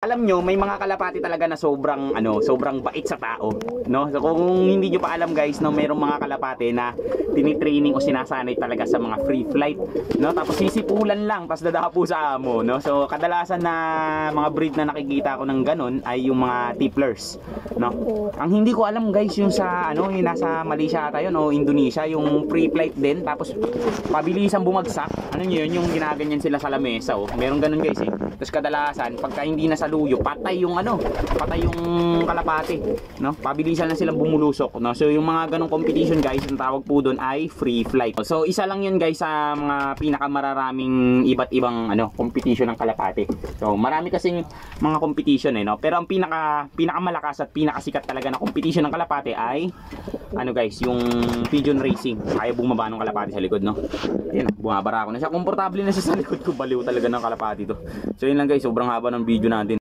alam nyo, may mga kalapati talaga na sobrang sobrang bait sa tao, no? So kung hindi nyo pa alam guys, no, mayroong mga kalapati na tinitraining o sinasanay talaga sa mga free flight, no? Tapos sisipulan lang, tapos dadapo sa amo, no? So kadalasan na mga breed na nakikita ko ng ganun ay yung mga tipplers, no? Ang hindi ko alam guys, yung sa yung nasa Malaysia ata yun o Indonesia, yung free flight din, tapos pabilisan bumagsak. Ano nyo yun, yung ginaganyan sila sa lamesa, oh. Meron ganun guys eh. Tapos kadalasan pagka hindi nasaluyo, patay yung kalapati, no? Pabilisan lang silang bumulusok, no? So yung mga ganung competition guys, ang tawag po doon ay free flight. So isa lang yun guys sa mga pinakamararaming iba't ibang competition ng kalapati. So marami kasing mga competition no? Pero ang pinakamalakas at pinakasikat talaga na competition ng kalapati ay guys, yung pigeon racing. Kaya bumaba ng kalapati sa likod, no? Ayun, bumabara ako na siya. Komportable na siya sa likod ko. Baliw talaga ng kalapati to. So yun lang guys, sobrang haba ng video natin.